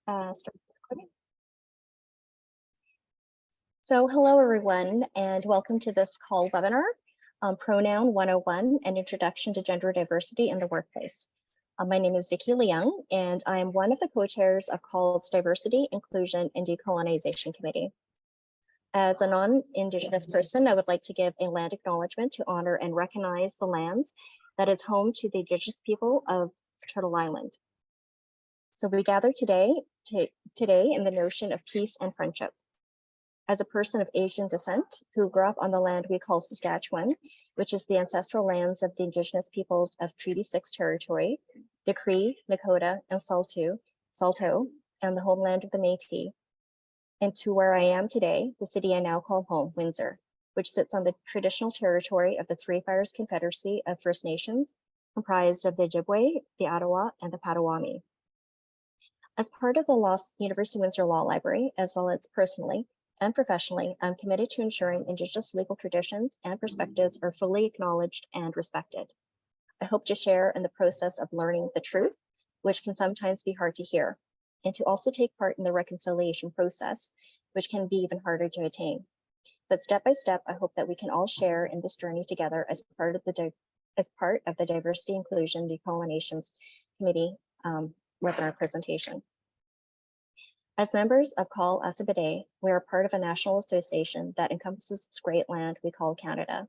Start recording. So hello everyone, and welcome to this call webinar, Pronoun 101, an introduction to gender diversity in the workplace. My name is Vicky Leung, and I am one of the co-chairs of CALL's Diversity, Inclusion, and Decolonization Committee. As a non-Indigenous person, I would like to give a land acknowledgement to honor and recognize the lands that is home to the Indigenous people of Turtle Island. So we gather today in the notion of peace and friendship. As a person of Asian descent who grew up on the land we call Saskatchewan, which is the ancestral lands of the Indigenous peoples of Treaty 6 territory, the Cree, Nakota, and Saulteaux, and the homeland of the Métis, and to where I am today, the city I now call home, Windsor, which sits on the traditional territory of the Three Fires Confederacy of First Nations, comprised of the Ojibwe, the Ottawa, and the Potawatomi. As part of the University of Windsor Law Library, as well as personally and professionally, I'm committed to ensuring Indigenous legal traditions and perspectives are fully acknowledged and respected. I hope to share in the process of learning the truth, which can sometimes be hard to hear, and to also take part in the reconciliation process, which can be even harder to attain. But step by step, I hope that we can all share in this journey together as part of the Diversity, Inclusion, Decolonization Committee webinar presentation. As members of Call Asabide, we are part of a national association that encompasses this great land we call Canada,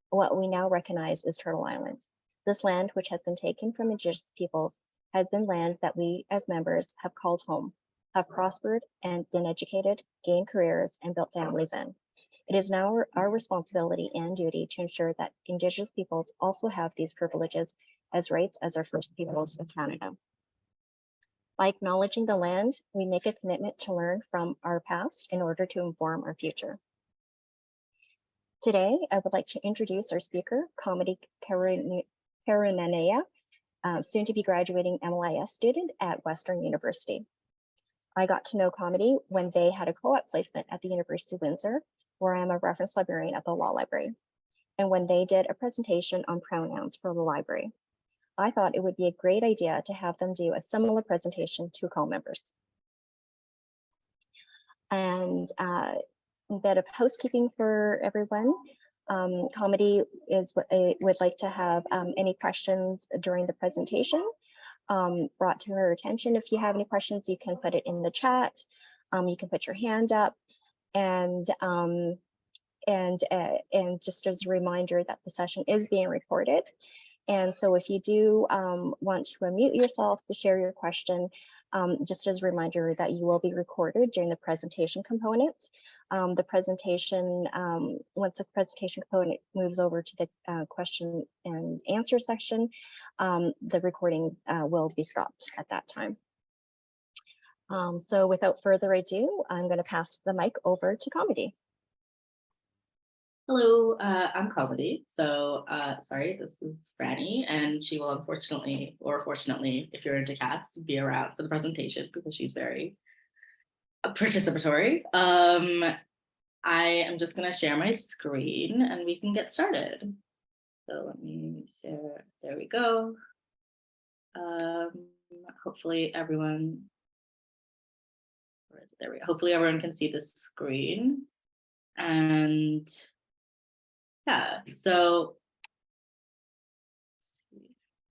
what we now recognize as Turtle Island. This land, which has been taken from Indigenous peoples, has been land that we as members have called home, have prospered and been educated, gained careers, and built families in. It is now our responsibility and duty to ensure that Indigenous peoples also have these privileges as rights as our First Peoples of Canada. By acknowledging the land, we make a commitment to learn from our past in order to inform our future. Today, I would like to introduce our speaker, Comedy Karunanaya, soon to be graduating MLIS student at Western University. I got to know Comedy when they had a co-op placement at the University of Windsor, where I am a reference librarian at the law library, and when they did a presentation on pronouns for the library. I thought it would be a great idea to have them do a similar presentation to call members. And a bit of housekeeping for everyone. Comedy would like to have any questions during the presentation brought to her attention. If you have any questions, you can put it in the chat. You can put your hand up, and just as a reminder that the session is being recorded. And so if you do want to unmute yourself to share your question, just as a reminder that you will be recorded during the presentation component. The presentation, once the presentation component moves over to the question and answer section, the recording will be stopped at that time. So without further ado, I'm going to pass the mic over to Comedy. Hello, I'm Comedy. So sorry, this is Franny, and she will unfortunately, or fortunately, if you're into cats, be around for the presentation because she's very participatory. I am just going to share my screen and we can get started. So let me share. There we go. Hopefully everyone, there we go. Hopefully everyone can see the screen. And yeah, so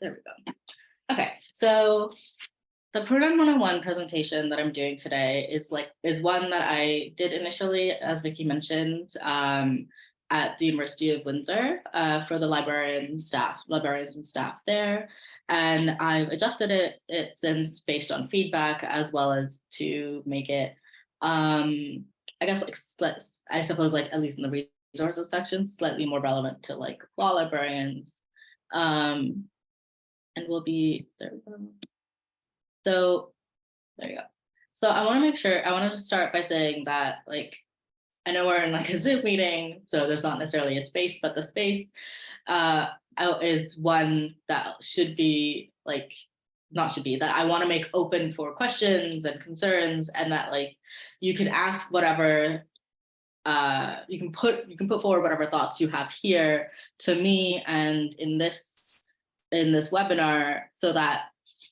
there we go. Okay, so the Pronoun 101 presentation that I'm doing today is one that I did initially, as Vicky mentioned, at the University of Windsor for the librarians and staff there. And I've adjusted it since based on feedback, as well as to make it, I guess, I suppose, at least in the resources section, slightly more relevant to law librarians, and will be there. So there you go. So I want to start by saying that I know we're in a Zoom meeting, so there's not necessarily a space, but the space is one that should be that I want to make open for questions and concerns, and that you can ask whatever. You can put forward whatever thoughts you have here to me and in this webinar, so that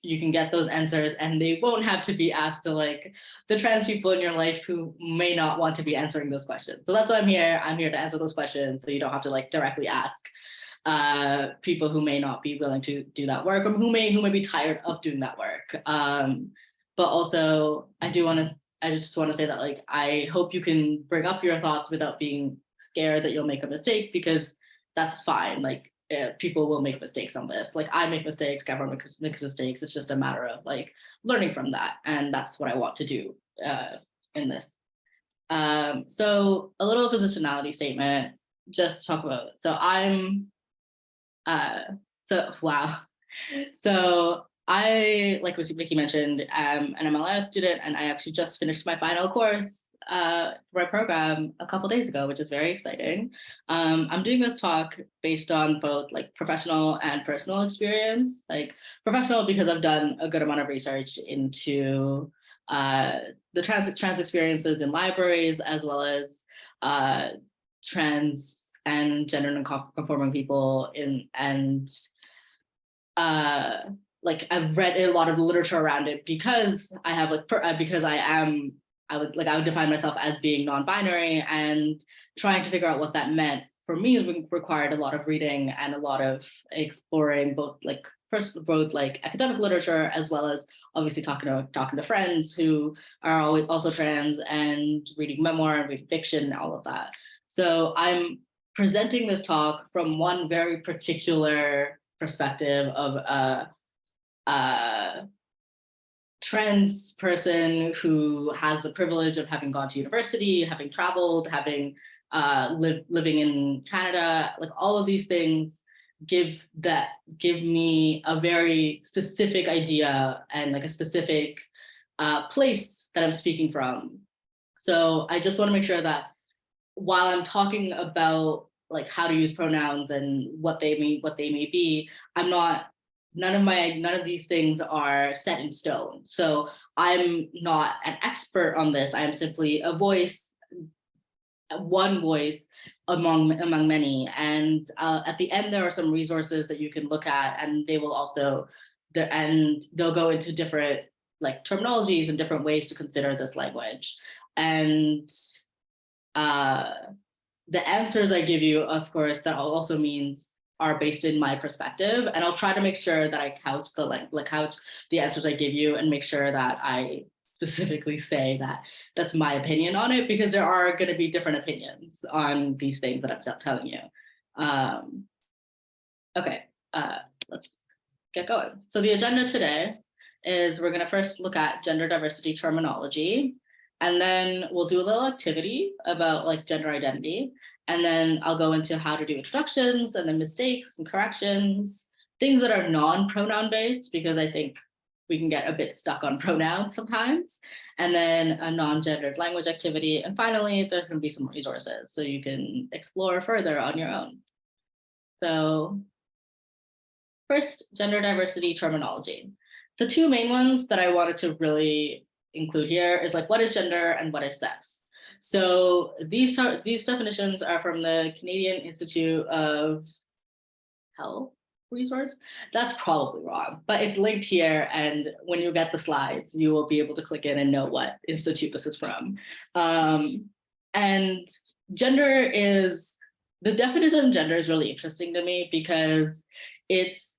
you can get those answers, and they won't have to be asked to like the trans people in your life who may not want to be answering those questions. So that's why I'm here. I'm here to answer those questions, so you don't have to like directly ask people who may not be willing to do that work, or who may be tired of doing that work. But also, I just want to say that like I hope you can bring up your thoughts without being scared that you'll make a mistake, because that's fine. Like people will make mistakes on this. Like I make mistakes, government makes mistakes. It's just a matter of like learning from that, and that's what I want to do in this. So a little positionality statement, just to talk about. So I'm wow. So I, like Vicky mentioned, am an MLS student, and I actually just finished my final course for my program a couple days ago, which is very exciting. I'm doing this talk based on both like professional and personal experience. Like professional because I've done a good amount of research into the trans experiences in libraries, as well as trans and gender non-conforming people like I've read a lot of literature around it, because I have like because I would define myself as being non-binary, and trying to figure out what that meant for me required a lot of reading and a lot of exploring both like academic literature, as well as obviously talking to friends who are always also trans, and reading memoir and reading fiction and all of that. So I'm presenting this talk from one very particular perspective of a trans person who has the privilege of having gone to university, having traveled, having living in Canada. Like all of these things give me a very specific idea and like a specific place that I'm speaking from. So I just want to make sure that while I'm talking about like how to use pronouns and what they may be, none of these things are set in stone. So I'm not an expert on this. I am simply a voice, one voice among many. And at the end, there are some resources that you can look at, and they will also, they'll go into different like terminologies and different ways to consider this language. And the answers I give you, of course, that also means are based in my perspective, and I'll try to make sure that I couch the answers I give you, and make sure that I specifically say that that's my opinion on it, because there are going to be different opinions on these things that I'm telling you. Okay, let's get going. So the agenda today is we're going to first look at gender diversity terminology, and then we'll do a little activity about like gender identity. And then I'll go into how to do introductions, and then mistakes and corrections, things that are non-pronoun based, because I think we can get a bit stuck on pronouns sometimes. And then a non-gendered language activity. And finally, there's going to be some resources so you can explore further on your own. So first, gender diversity terminology. The two main ones that I wanted to really include here is like, what is gender and what is sex? So these definitions are from the Canadian Institute of Health Resource. That's probably wrong, but it's linked here. And when you get the slides, you will be able to click in and know what institute this is from. And the definition of gender is really interesting to me, because it's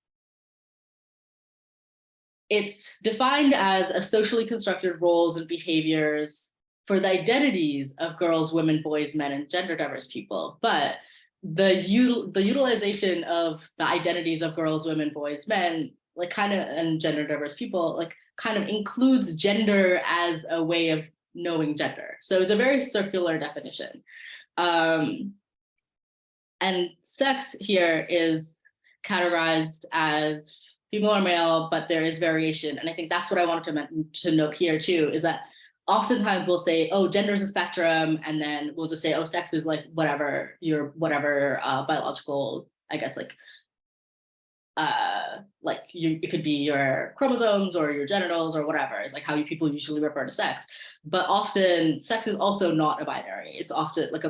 defined as a socially constructed roles and behaviors for the identities of girls, women, boys, men, and gender diverse people. But the utilization of the identities of girls, women, boys, men, like kind of, and gender diverse people, like kind of includes gender as a way of knowing gender. So it's a very circular definition. And sex here is categorized as female or male, but there is variation. And I think that's what I wanted to note here too, is that oftentimes we'll say, oh, gender is a spectrum, and then we'll just say, oh, sex is like whatever biological, I guess, it could be your chromosomes or your genitals or whatever. It's like how people usually refer to sex. But often sex is also not a binary. It's often like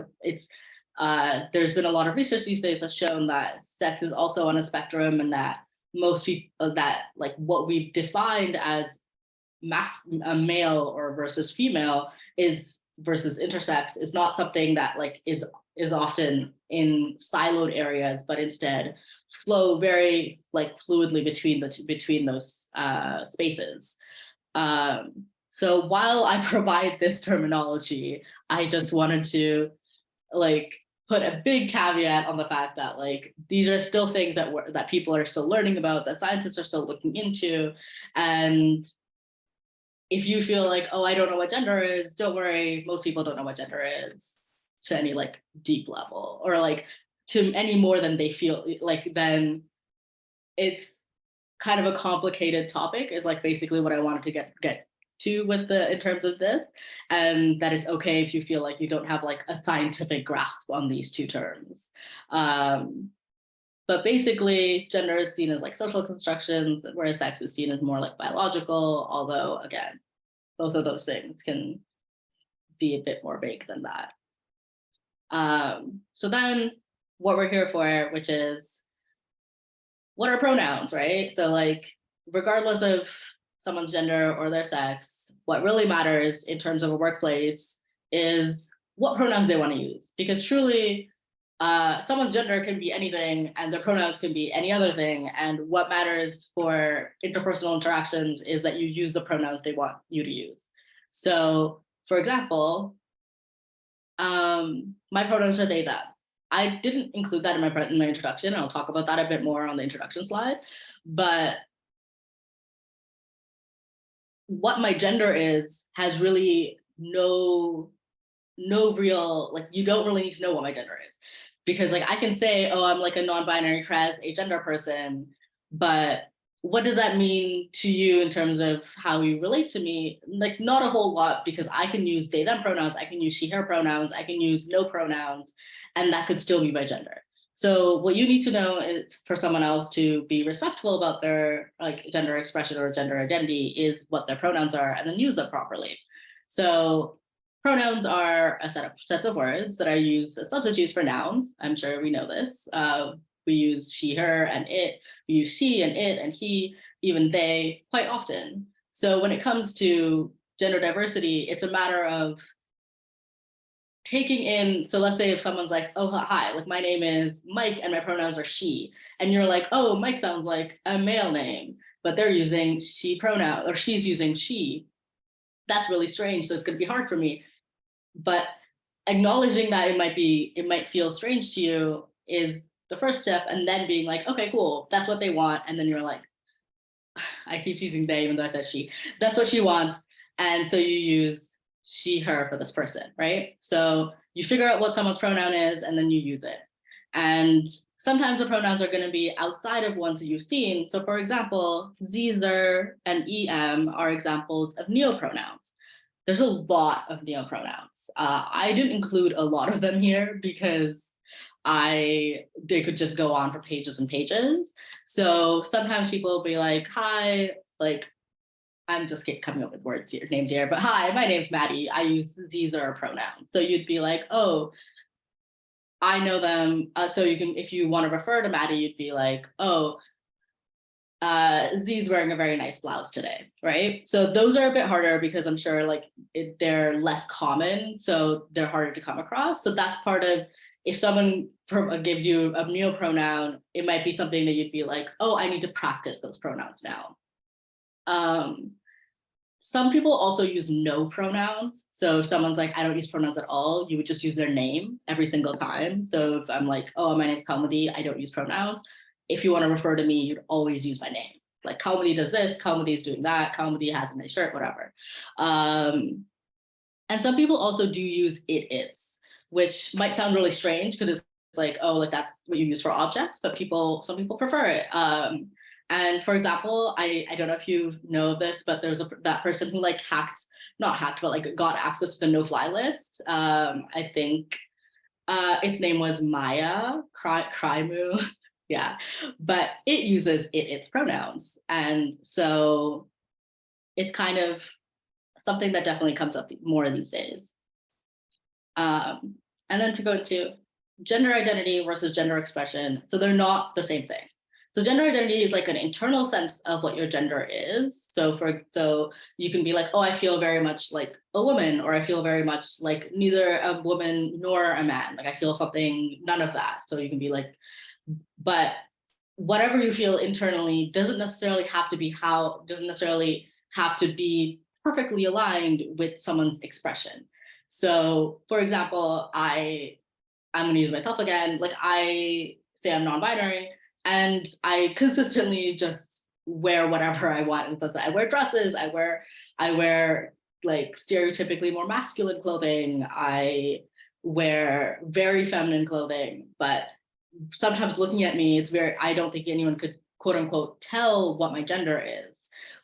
there's been a lot of research these days that's shown that sex is also on a spectrum, and that most people that like what we've defined as male or versus female is versus intersex is not something that like is often in siloed areas, but instead flow very like fluidly between those spaces. So while I provide this terminology, I just wanted to like put a big caveat on the fact that like these are still things that people are still learning about, that scientists are still looking into. And if you feel like, oh, I don't know what gender is, don't worry, most people don't know what gender is to any like deep level, or like to any more than they feel like. Then it's kind of a complicated topic is like basically what I wanted to get to with the in terms of this, and that it's okay if you feel like you don't have like a scientific grasp on these two terms. But basically, gender is seen as like social constructions, whereas sex is seen as more like biological, although again, both of those things can be a bit more vague than that. So then what we're here for, which is what are pronouns, right? So like, regardless of someone's gender or their sex, what really matters in terms of a workplace is what pronouns they want to use. Because truly, someone's gender can be anything and their pronouns can be any other thing. And what matters for interpersonal interactions is that you use the pronouns they want you to use. So for example, my pronouns are they, them. I didn't include that in my introduction. I'll talk about that a bit more on the introduction slide. But what my gender is has really no real, like, you don't really need to know what my gender is. Because like I can say, oh, I'm like a non-binary trans agender person, but what does that mean to you in terms of how you relate to me? Like not a whole lot, because I can use they, them pronouns, I can use she, her pronouns, I can use no pronouns, and that could still be my gender. So what you need to know is for someone else to be respectful about their like gender expression or gender identity is what their pronouns are, and then use them properly. So pronouns are a sets of words that are used as substitutes for nouns. I'm sure we know this. We use she, her, and it. We use she and it and he, even they, quite often. So when it comes to gender diversity, it's a matter of taking in, so let's say if someone's like, oh, hi, like my name is Mike and my pronouns are she, and you're like, oh, Mike sounds like a male name, but they're using she pronoun, or she's using she. That's really strange, so it's going to be hard for me. But acknowledging that it might feel strange to you is the first step, and then being like, okay, cool, that's what they want. And then you're like, I keep using they even though I said she, that's what she wants. And so you use she, her for this person, right? So you figure out what someone's pronoun is and then you use it. And sometimes the pronouns are going to be outside of ones that you've seen. So for example, Zer and em are examples of neopronouns. There's a lot of neopronouns. I didn't include a lot of them here because they could just go on for pages and pages. So sometimes people will be like, hi, like, I'm just coming up with words here, names here, but hi, my name's Maddie. I use these are a pronoun. So you'd be like, oh, I know them. So you can, if you want to refer to Maddie, you'd be like, oh, Z's wearing a very nice blouse today, right? So those are a bit harder because I'm sure like they're less common, so they're harder to come across. So that's part of, if someone gives you a neopronoun, it might be something that you'd be like, oh, I need to practice those pronouns now. Some people also use no pronouns. So if someone's like, I don't use pronouns at all, you would just use their name every single time. So if I'm like, oh, my name's Kaumudi, I don't use pronouns. If you want to refer to me, you'd always use my name. Like Kaumudi does this, Kaumudi is doing that, Kaumudi has a nice shirt, whatever. And some people also do use it, its, which might sound really strange because it's like, oh, like that's what you use for objects, but some people prefer it. And for example, I don't know if you know this, but there's that person who like not hacked, but like got access to the no-fly list. I think its name was Maya Crymu. Yeah, but it uses its pronouns. And so it's kind of something that definitely comes up more these days. And then to go into gender identity versus gender expression. So they're not the same thing. So gender identity is like an internal sense of what your gender is. So you can be like, oh, I feel very much like a woman, or I feel very much like neither a woman nor a man. Like I feel something, none of that. So you can be like, but whatever you feel internally doesn't necessarily have to be perfectly aligned with someone's expression. So for example, I'm going to use myself again. Like I say I'm non-binary, and I consistently just wear whatever I want. And so I wear dresses, I wear like stereotypically more masculine clothing. I wear very feminine clothing, but sometimes looking at me, I don't think anyone could quote unquote tell what my gender is,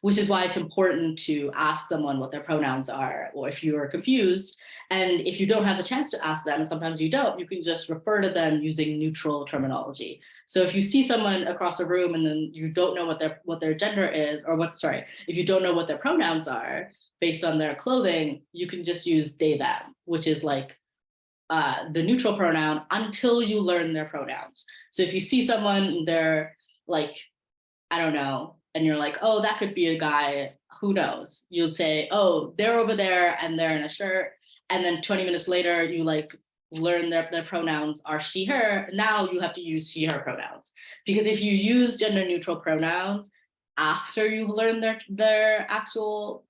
which is why it's important to ask someone what their pronouns are, or if you are confused. And if you don't have the chance to ask them, and sometimes you don't, you can just refer to them using neutral terminology. So if you see someone across a room and then you don't know what their gender is, if you don't know what their pronouns are based on their clothing, you can just use they, them, which is like the neutral pronoun until you learn their pronouns. So if you see someone, they're like, I don't know, and you're like, oh, that could be a guy, who knows? You'd say, oh, they're over there and they're in a shirt. And then 20 minutes later, you like learn their pronouns are she, her. Now you have to use she, her pronouns. Because if you use gender neutral pronouns after you've learned their actual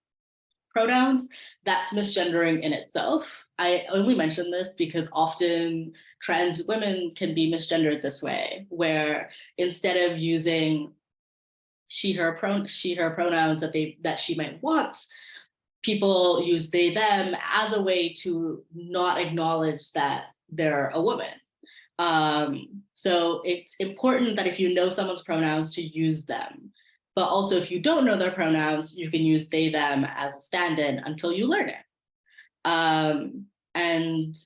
pronouns, that's misgendering in itself. I only mention this because often trans women can be misgendered this way, where instead of using she, her pronouns that she might want, people use they, them as a way to not acknowledge that they're a woman. So it's important that if you know someone's pronouns, to use them. But also, if you don't know their pronouns, you can use they, them as a stand-in until you learn it. And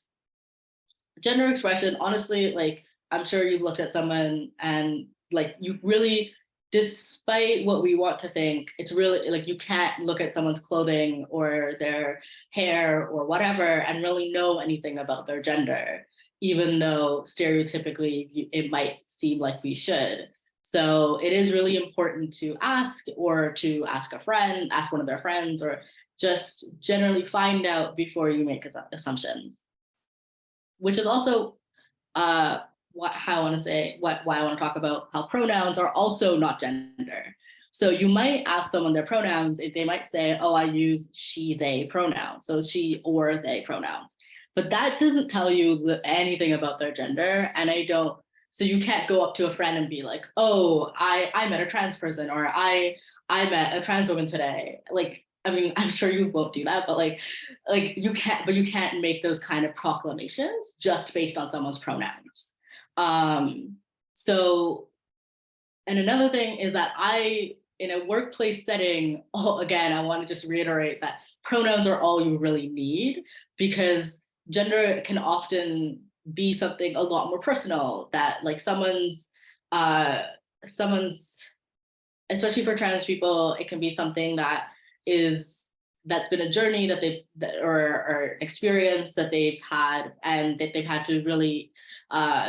gender expression, honestly, like I'm sure you've looked at someone and like you really, despite what we want to think, it's really like you can't look at someone's clothing or their hair or whatever and really know anything about their gender, even though stereotypically it might seem like we should. So it is really important to ask, or to ask a friend, ask one of their friends, or just generally find out before you make assumptions. Which is also why I want to talk about how pronouns are also not gender. So you might ask someone their pronouns, if they might say, oh, I use she, they pronouns. So she or they pronouns. But that doesn't tell you anything about their gender. And so you can't go up to a friend and be like, oh, I met a trans person, or I met a trans woman today. Like, I mean, I'm sure you won't do that, but you can't make those kind of proclamations just based on someone's pronouns. So, and another thing is that in a workplace setting, again, I want to just reiterate that pronouns are all you really need, because gender can often be something a lot more personal, that like someone's, especially for trans people, it can be something that's been a journey or experience that they've had, and that they've had to really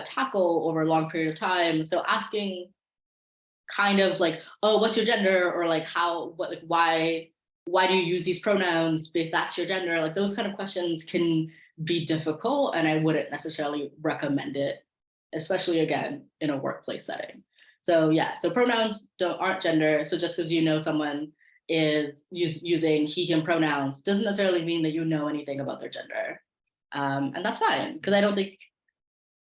tackle over a long period of time. So asking kind of like, oh, what's your gender, or like why do you use these pronouns if that's your gender, like those kind of questions can be difficult, and I wouldn't necessarily recommend it, especially again in a workplace setting. So yeah, so pronouns aren't gender. So just because you know someone is using he, him pronouns doesn't necessarily mean that you know anything about their gender. And that's fine, because I don't think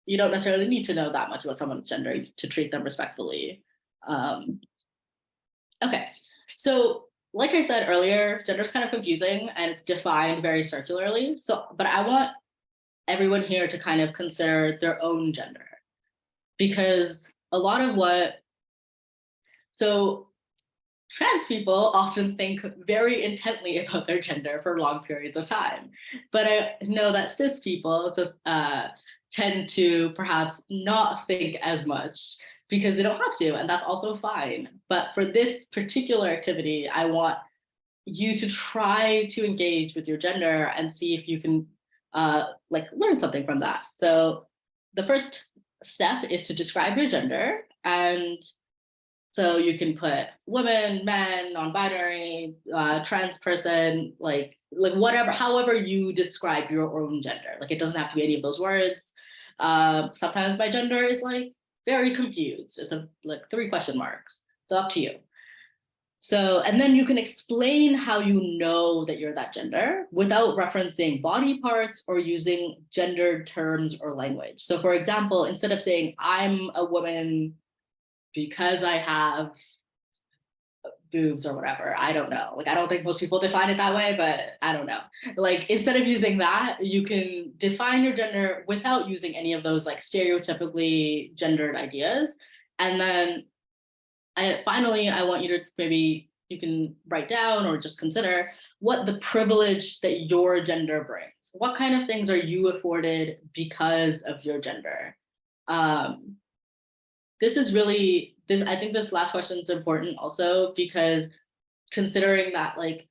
you don't necessarily need to know that much about someone's gender to treat them respectfully. Okay, so like I said earlier, gender is kind of confusing and it's defined very circularly. But I want everyone here to kind of consider their own gender, because a lot of trans people often think very intently about their gender for long periods of time. But I know that cis people tend to perhaps not think as much because they don't have to, and that's also fine. But for this particular activity, I want you to try to engage with your gender and see if you can learn something from that. So the first step is to describe your gender, and So you can put women, men, non-binary, trans person, like whatever, however you describe your own gender. Like it doesn't have to be any of those words. Sometimes my gender is like very confused. It's like 3 question marks. It's up to you. So, and then you can explain how you know that you're that gender without referencing body parts or using gendered terms or language. So for example, instead of saying I'm a woman because I have boobs or whatever, I don't know. Like, I don't think most people define it that way, but I don't know. Like, instead of using that, you can define your gender without using any of those like stereotypically gendered ideas. And then finally, I want you to maybe you can write down or just consider what the privilege that your gender brings. What kind of things are you afforded because of your gender? This is really this. I think this last question is important also because considering that like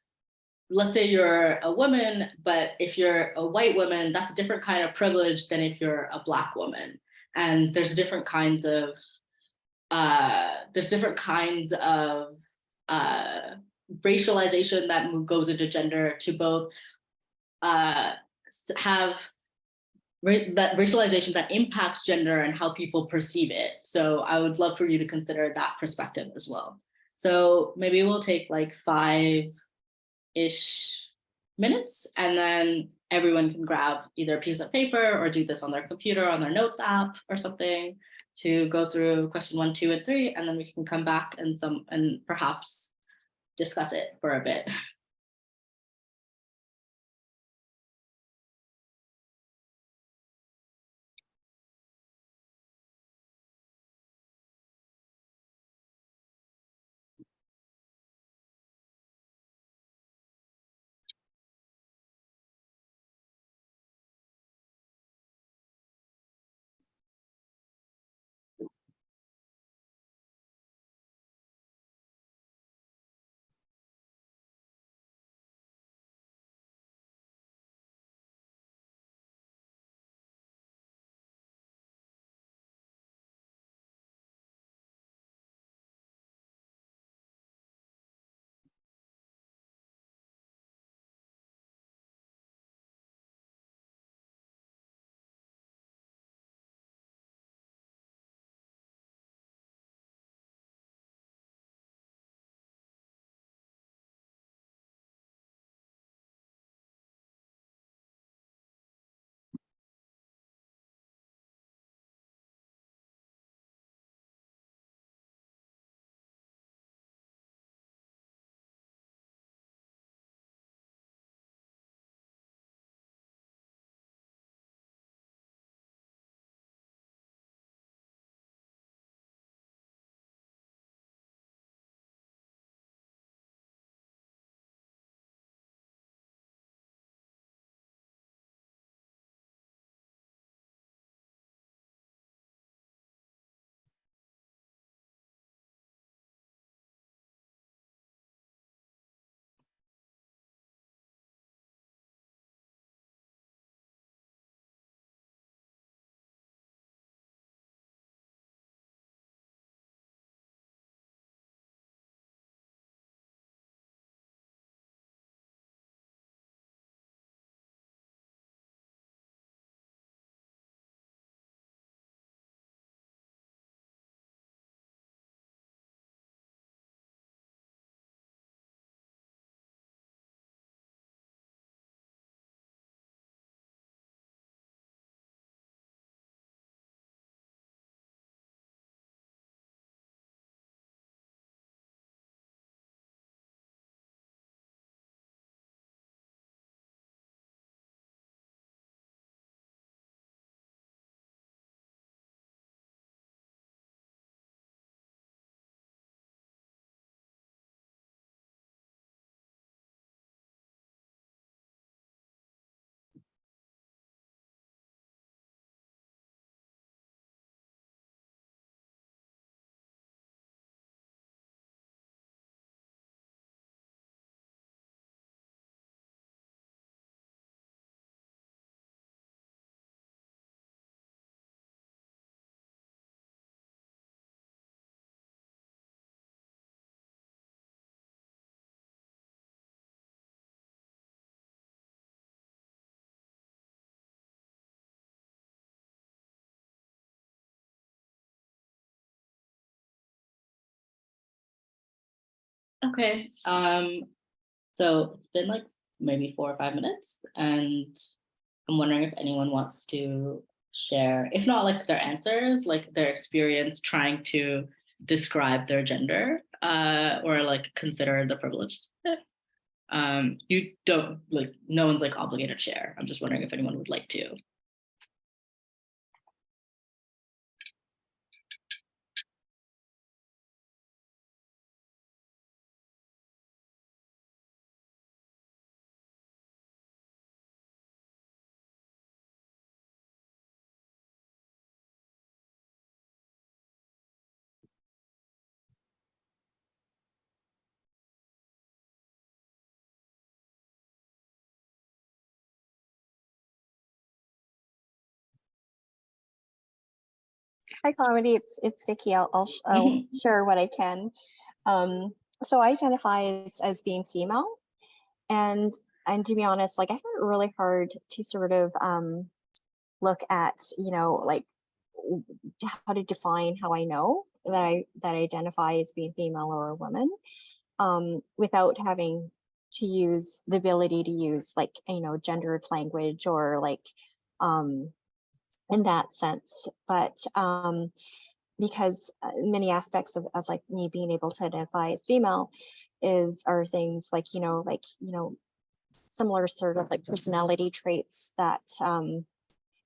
let's say you're a woman, but if you're a white woman, that's a different kind of privilege than if you're a Black woman. And there's different kinds of racialization that goes into gender to both have that racialization that impacts gender and how people perceive it. So I would love for you to consider that perspective as well. So maybe we'll take like 5-ish minutes and then everyone can grab either a piece of paper or do this on their computer, on their notes app or something to go through question 1, 2, and 3, and then we can come back and perhaps discuss it for a bit. Okay. So it's been like maybe 4 or 5 minutes, and I'm wondering if anyone wants to share, if not like their answers, like their experience trying to describe their gender, or like consider the privilege. You don't like, no one's like obligated to share. I'm just wondering if anyone would like to. Hi, Comedy. It's Vicky. I'll share what I can. So I identify as being female, and to be honest, like I find it really hard to sort of look at, like how to define how I know that I identify as being female or a woman, without having to use the ability to use like gendered language or like in that sense. But because many aspects of like me being able to identify as female are things like similar sort of like personality traits that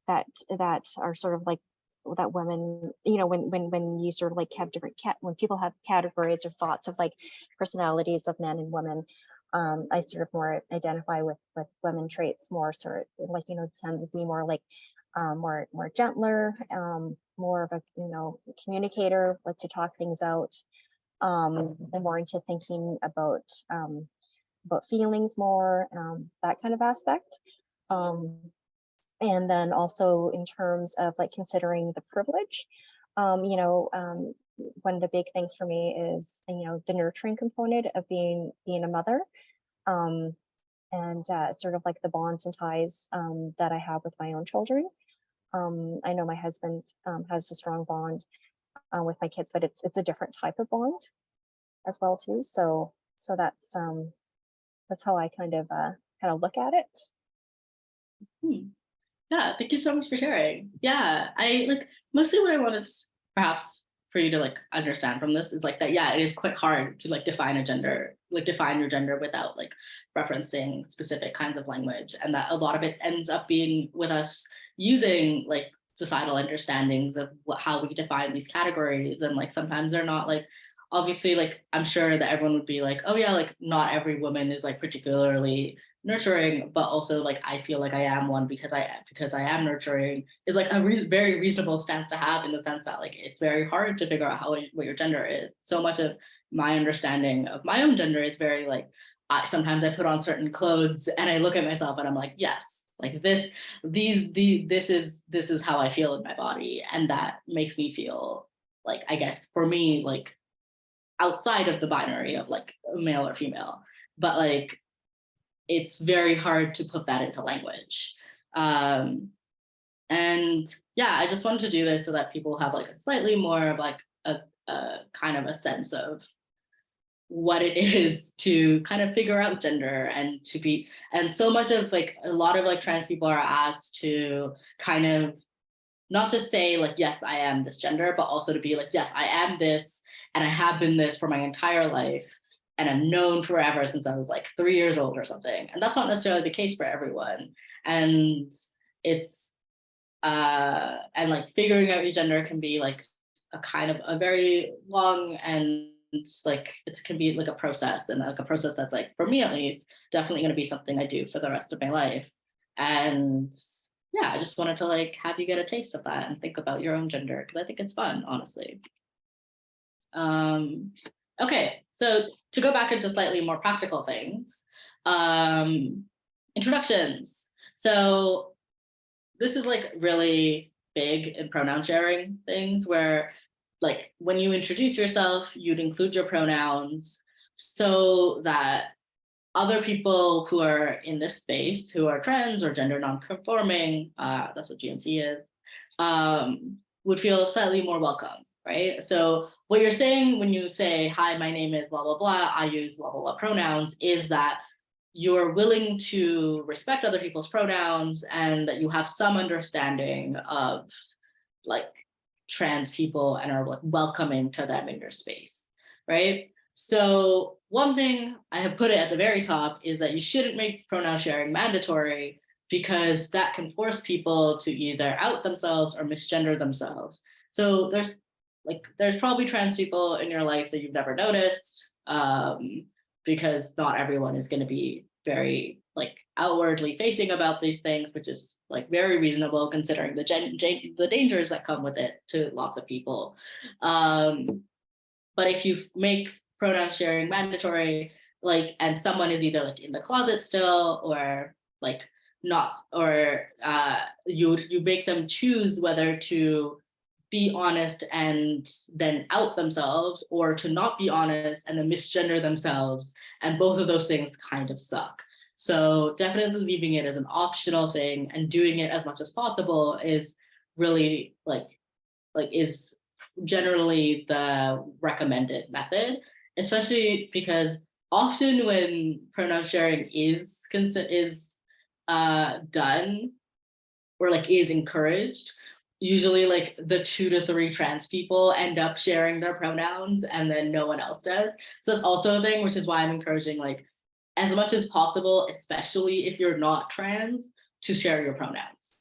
that are sort of like that women, when you sort of like have different when people have categories or thoughts of like personalities of men and women, I sort of more identify with women traits, more sort of like tends to be more like more gentler, more of a communicator, like to talk things out, and more into thinking about feelings more, that kind of aspect. Um, and then also in terms of like considering the privilege, one of the big things for me is the nurturing component of being a mother, um, and sort of like the bonds and ties that I have with my own children. I know my husband has a strong bond with my kids, but it's a different type of bond as well too. So that's how I kind of look at it. Hmm. Yeah, thank you so much for sharing. Yeah, I like mostly what I wanted perhaps for you to like understand from this is like that, yeah, it is quite hard to like define a gender, like define your gender without like referencing specific kinds of language. And that a lot of it ends up being with us using like societal understandings of how we define these categories. And like sometimes they're not like, obviously, like I'm sure that everyone would be like, oh yeah, like not every woman is like particularly nurturing, but also like I feel like I am one because I am nurturing is like a very reasonable stance to have, in the sense that like it's very hard to figure out what your gender is. So much of my understanding of my own gender is very like sometimes I put on certain clothes and I look at myself and I'm like, yes, like this is how I feel in my body, and that makes me feel like, I guess for me, like outside of the binary of like male or female, but like it's very hard to put that into language. And yeah, I just wanted to do this so that people have like a slightly more of like a kind of a sense of what it is to kind of figure out gender, and to be, and so much of like a lot of like trans people are asked to kind of not just say like, yes, I am this gender, but also to be like, yes, I am this, and I have been this for my entire life, and I'm known forever since I was like 3 years old or something. And that's not necessarily the case for everyone. And it's and like figuring out your gender can be like a kind of a very long, and like it can be like a process, and like a process that's like, for me at least, definitely going to be something I do for the rest of my life. And yeah, I just wanted to like have you get a taste of that and think about your own gender, because I think it's fun, honestly. um okay, so to go back into slightly more practical things, um introductions. So this is like really big in pronoun sharing things, where like when you introduce yourself, you'd include your pronouns so that other people who are in this space, who are trans or gender non-conforming, that's what GNC is, would feel slightly more welcome. right? So what you're saying when you say, hi, my name is blah, blah, blah, I use blah, blah, blah pronouns, is that you're willing to respect other people's pronouns and that you have some understanding of like trans people and are like welcoming to them in your space, right? So one thing I have put it at the very top is that you shouldn't make pronoun sharing mandatory, because that can force people to either out themselves or misgender themselves. So there's probably trans people in your life that you've never noticed, because not everyone is going to be very like outwardly facing about these things, which is like very reasonable considering the dangers that come with it to lots of people. But if you make pronoun sharing mandatory, like, and someone is either like in the closet still or like not, or you make them choose whether to be honest and then out themselves, or to not be honest and then misgender themselves, and both of those things kind of suck. So definitely leaving it as an optional thing and doing it as much as possible is really is generally the recommended method, especially because often when pronoun sharing is done or like is encouraged, usually like the 2 to 3 trans people end up sharing their pronouns and then no one else does. So it's also a thing, which is why I'm encouraging like as much as possible, especially if you're not trans, to share your pronouns.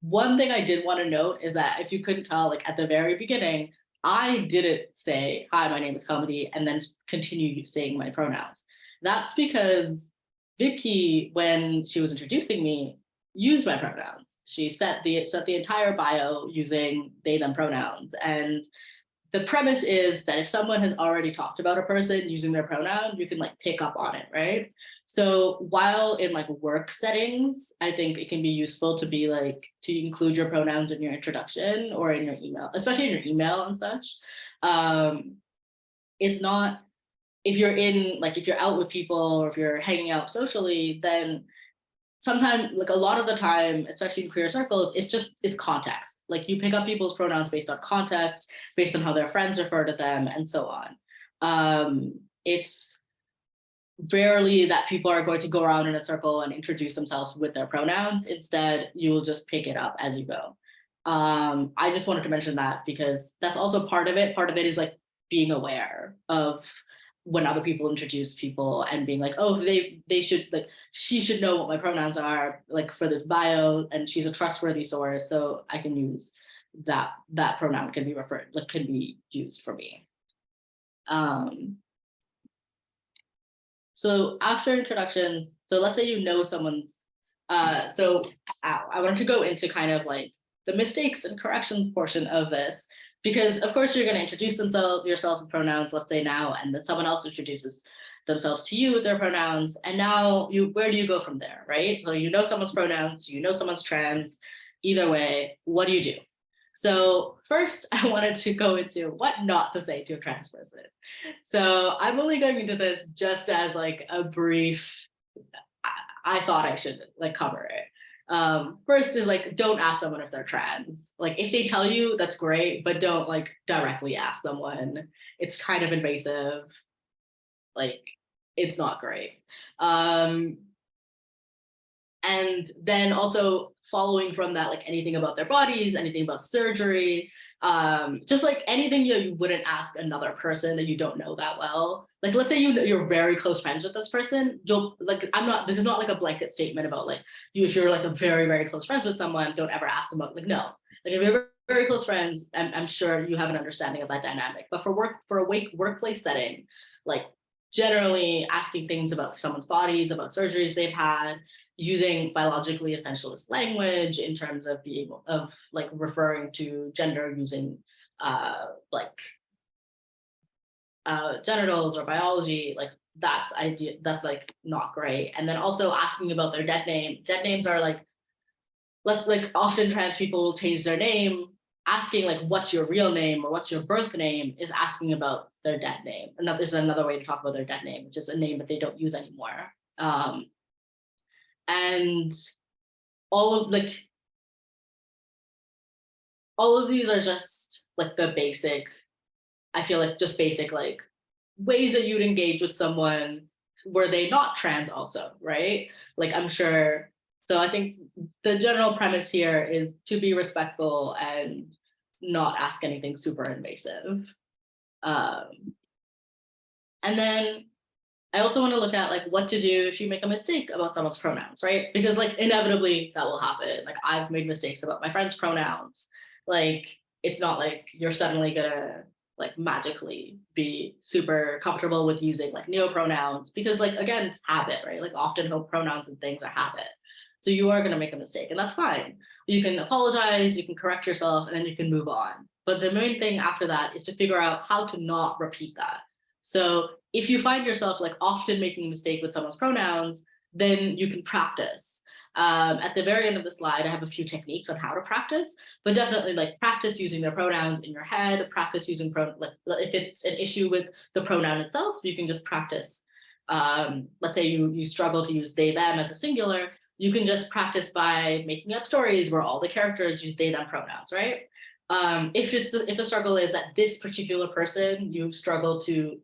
One thing I did want to note is that if you couldn't tell, like at the very beginning, I didn't say, hi, my name is Comedy, and then continue saying my pronouns. That's because Vicky, when she was introducing me, used my pronouns. She set the entire bio using they, them pronouns. And the premise is that if someone has already talked about a person using their pronoun, you can like pick up on it, right? So while in like work settings, I think it can be useful to be like to include your pronouns in your introduction or in your email, especially in your email and such. It's not, if you're in like if you're out with people or if you're hanging out socially, then sometimes like a lot of the time, especially in queer circles, it's context. Like you pick up people's pronouns based on context, based on how their friends refer to them, and so on. It's rarely that people are going to go around in a circle and introduce themselves with their pronouns. Instead, you will just pick it up as you go. I just wanted to mention that because that's also part of it. Part of it is like being aware of when other people introduce people and being like, oh, they should like, she should know what my pronouns are like for this bio, and she's a trustworthy source, so I can use that pronoun can be referred, like can be used for me. So after introductions, so let's say you know someone's, so I wanted to go into kind of like the mistakes and corrections portion of this, because of course you're going to introduce yourselves with pronouns, let's say now, and then someone else introduces themselves to you with their pronouns, and now where do you go from there, right? So you know someone's pronouns, you know someone's trans, either way, what do you do? So first, I wanted to go into what not to say to a trans person. So I'm only going into this just as like a brief, I thought I should like cover it. First is like, don't ask someone if they're trans. Like if they tell you, that's great, but don't like directly ask someone. It's kind of invasive. Like it's not great. And then also following from that, like anything about their bodies, anything about surgery, just like anything you wouldn't ask another person that you don't know that well. Like let's say you're very close friends with this person, you'll like, this is not like a blanket statement about like if you're like a very, very close friends with someone, don't ever ask them about, like, no. Like if you're very close friends, I'm sure you have an understanding of that dynamic. But for a workplace setting, like generally asking things about someone's bodies, about surgeries they've had, using biologically essentialist language in terms of being of like referring to gender using genitals or biology, like that's like not great. And then also asking about their dead name. Dead names are like, often trans people will change their name. Asking like what's your real name or what's your birth name is asking about their dead name. And that is another way to talk about their dead name, which is a name that they don't use anymore. And all of like all of these are just like the basic, I feel like just basic like ways that you'd engage with someone were they not trans also, right? Like I'm sure. So I think the general premise here is to be respectful and not ask anything super invasive. Um, and then I also want to look at like what to do if you make a mistake about someone's pronouns, right? Because like inevitably that will happen. Like I've made mistakes about my friends' pronouns. Like it's not like you're suddenly gonna like magically be super comfortable with using like neopronouns because like again it's habit, right? Like often pronouns and things are habit. So you are gonna make a mistake and that's fine. You can apologize, you can correct yourself, and then you can move on. But the main thing after that is to figure out how to not repeat that. So if you find yourself like often making a mistake with someone's pronouns, then you can practice. At the very end of the slide, I have a few techniques on how to practice, but definitely like practice using their pronouns in your head, practice using like if it's an issue with the pronoun itself, you can just practice. Let's say you struggle to use they, them as a singular, you can just practice by making up stories where all the characters use they, them pronouns, right? If the struggle is that this particular person, you struggle to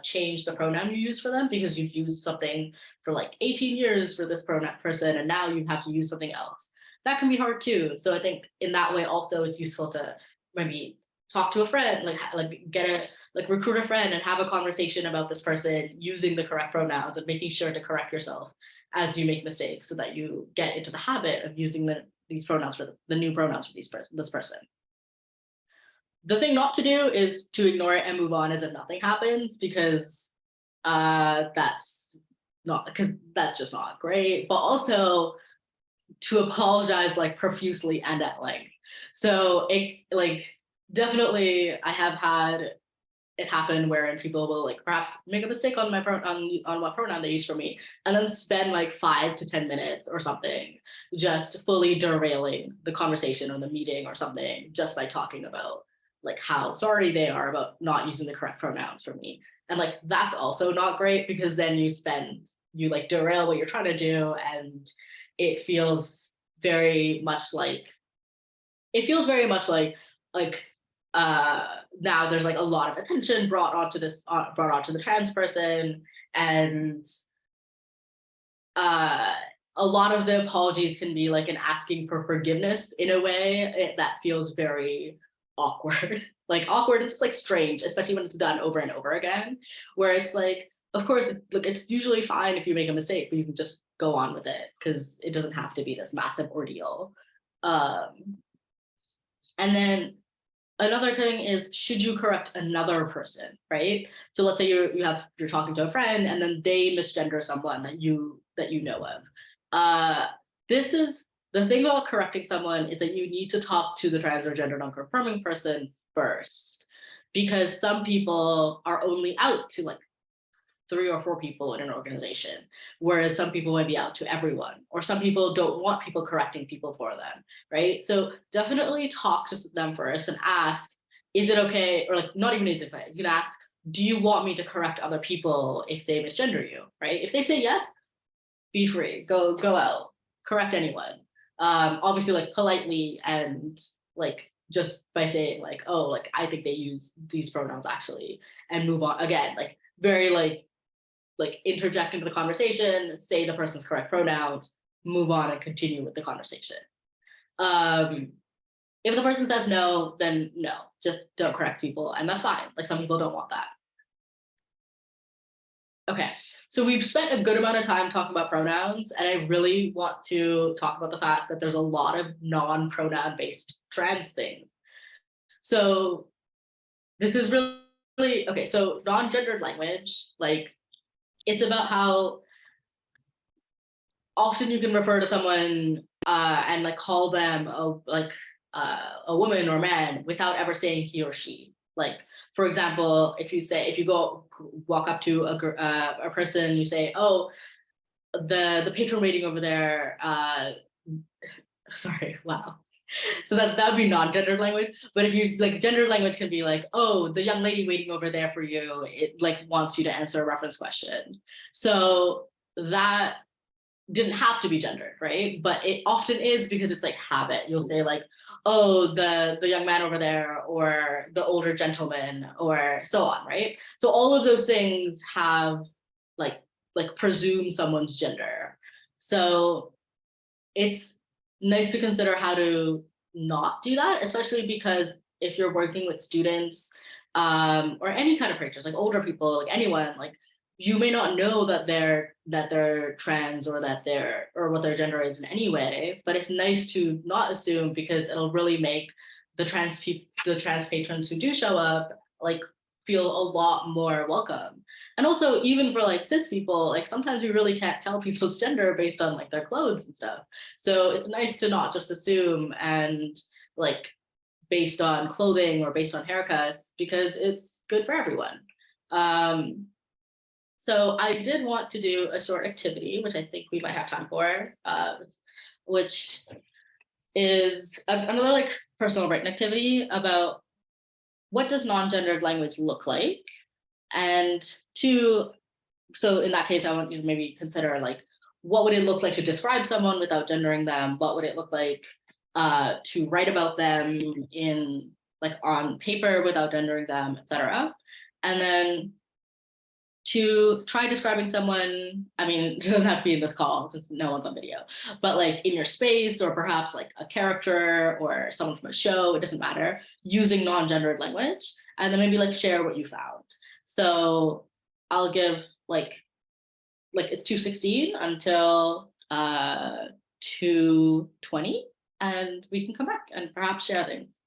change the pronoun you use for them because you've used something for like 18 years for this pronoun person and now you have to use something else. That can be hard too. So I think in that way also it's useful to maybe talk to a friend, like get a like recruit a friend and have a conversation about this person using the correct pronouns and making sure to correct yourself as you make mistakes so that you get into the habit of using these pronouns for the new pronouns for this person. The thing not to do is to ignore it and move on as if nothing happens because that's just not great, but also to apologize like profusely and at length. So it like definitely I have had it happen wherein people will like perhaps make a mistake on my on what pronoun they use for me and then spend like 5 to 10 minutes or something just fully derailing the conversation or the meeting or something just by talking about like how sorry they are about not using the correct pronouns for me. And like that's also not great because then you like derail what you're trying to do and it feels very much like like now there's like a lot of attention brought onto the trans person and a lot of the apologies can be like an asking for forgiveness in a way that feels very awkward. Like awkward, it's just like strange, especially when it's done over and over again, where it's like, of course, it's usually fine if you make a mistake, but you can just go on with it because it doesn't have to be this massive ordeal. And then another thing is, should you correct another person, right? So let's say you're talking to a friend and then they misgender someone that you know of. This is the thing about correcting someone is that you need to talk to the trans or gender non-confirming person first, because some people are only out to like 3 or 4 people in an organization, whereas some people might be out to everyone, or some people don't want people correcting people for them, right? So definitely talk to them first and ask, is it okay? Or like, not even is it okay? You can ask, do you want me to correct other people if they misgender you, right? If they say yes, be free, go out, correct anyone. Obviously like politely and like just by saying like, oh, like I think they use these pronouns actually, and move on again, like very like interject into the conversation, say the person's correct pronouns, move on and continue with the conversation. If the person says no, then no, just don't correct people. And that's fine. Like some people don't want that. Okay, so we've spent a good amount of time talking about pronouns, and I really want to talk about the fact that there's a lot of non-pronoun based trans things. So this is really, okay, so non-gendered language, like it's about how often you can refer to someone and like call them a woman or man without ever saying he or she. Like, for example, if you go walk up to a person, you say, "Oh, the patron waiting over there." Sorry, wow. So that would be non-gendered language. But if you like gendered language can be like, "Oh, the young lady waiting over there for you, it like wants you to answer a reference question." So that didn't have to be gendered, right? But it often is because it's like habit. You'll say like, oh, the young man over there, or the older gentleman, or so on, right? So all of those things have like presume someone's gender. So it's nice to consider how to not do that, especially because if you're working with students, or any kind of characters, like older people, like anyone, like you may not know that they're trans, or that they're, or what their gender is in any way, but it's nice to not assume, because it'll really make the trans patrons who do show up like feel a lot more welcome. And also, even for like cis people, like sometimes we really can't tell people's gender based on like their clothes and stuff. So it's nice to not just assume, and like based on clothing or based on haircuts, because it's good for everyone. Um, so I did want to do a short activity, which I think we might have time for, which is another like personal written activity about what does non-gendered language look like, and two, so in that case, I want you to maybe consider like, what would it look like to describe someone without gendering them? What would it look like to write about them in like on paper without gendering them, etc. And then to try describing someone, I mean, it doesn't have to be in this call since no one's on video, but like in your space, or perhaps like a character or someone from a show, it doesn't matter, using non-gendered language, and then maybe like share what you found. So I'll give like it's 2:16 until 2:20, and we can come back and perhaps share things.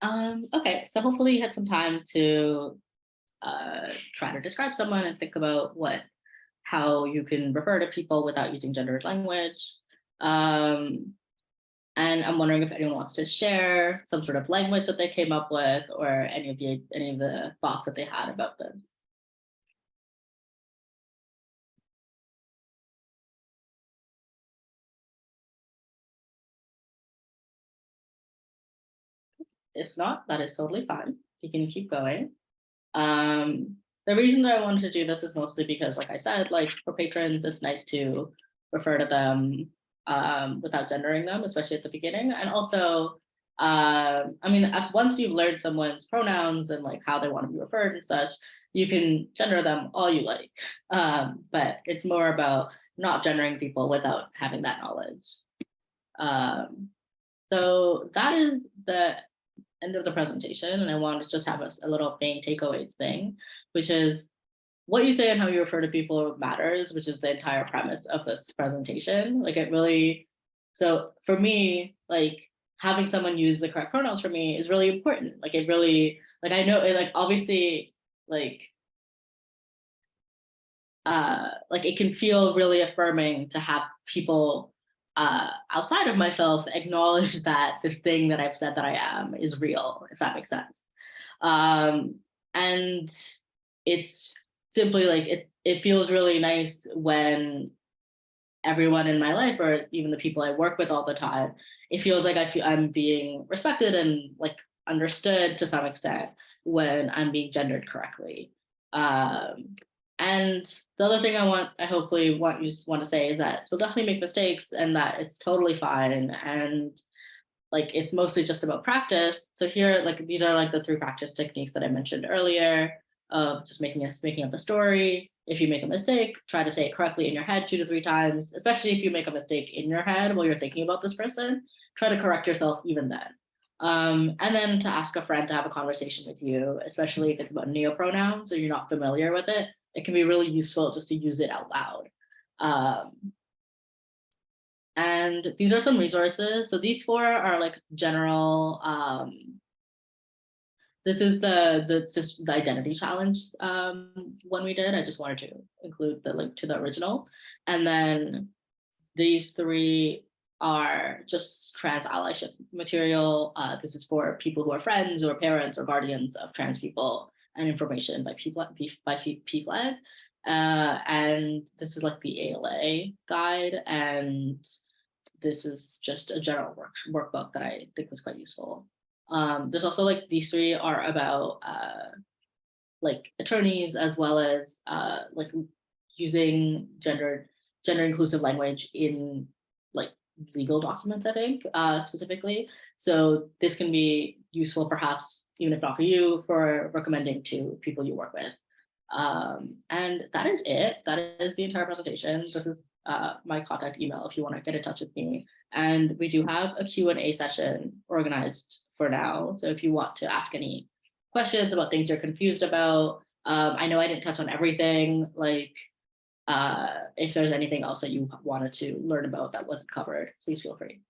Okay, so hopefully you had some time to try to describe someone and think about how you can refer to people without using gendered language. Um, and I'm wondering if anyone wants to share some sort of language that they came up with, or any of the thoughts that they had about this. If not, that is totally fine. You can keep going. Um, the reason that I wanted to do this is mostly because, like I said, like for patrons, it's nice to refer to them without gendering them, especially at the beginning. And also, I mean, once you've learned someone's pronouns and like how they want to be referred and such, you can gender them all you like. But it's more about not gendering people without having that knowledge. Um, so that is the end of the presentation, and I want to just have a little main takeaways thing, which is what you say and how you refer to people matters, which is the entire premise of this presentation. Like it really, so for me, like having someone use the correct pronouns for me is really important. Like it really, like I know, like obviously, like like it can feel really affirming to have people outside of myself acknowledge that this thing that I've said that I am is real, if that makes sense. Um, and it's simply like it feels really nice when everyone in my life, or even the people I work with all the time, it feels like I'm being respected and like understood to some extent when I'm being gendered correctly. Um, and the other thing I hopefully want you just want to say is that you'll definitely make mistakes and that it's totally fine. And like it's mostly just about practice. So here, like these are like the 3 practice techniques that I mentioned earlier of just making up a story. If you make a mistake, try to say it correctly in your head 2 to 3 times, especially if you make a mistake in your head while you're thinking about this person, try to correct yourself even then. And then to ask a friend to have a conversation with you, especially if it's about neopronouns or you're not familiar with it, it can be really useful just to use it out loud. And these are some resources. So these 4 are like general. This is the identity challenge one we did. I just wanted to include the link to the original. And then these 3 are just trans allyship material. This is for people who are friends or parents or guardians of trans people, and information by PFLAG. And this is like the ALA guide, and this is just a general workbook that I think was quite useful. There's also like these 3 are about like attorneys, as well as like using gender inclusive language in like legal documents, I think, specifically. So this can be useful perhaps even if not for you, for recommending to people you work with. And that is it. That is the entire presentation. This is my contact email if you want to get in touch with me. And we do have a Q&A session organized for now. So if you want to ask any questions about things you're confused about, I know I didn't touch on everything. Like if there's anything else that you wanted to learn about that wasn't covered, please feel free.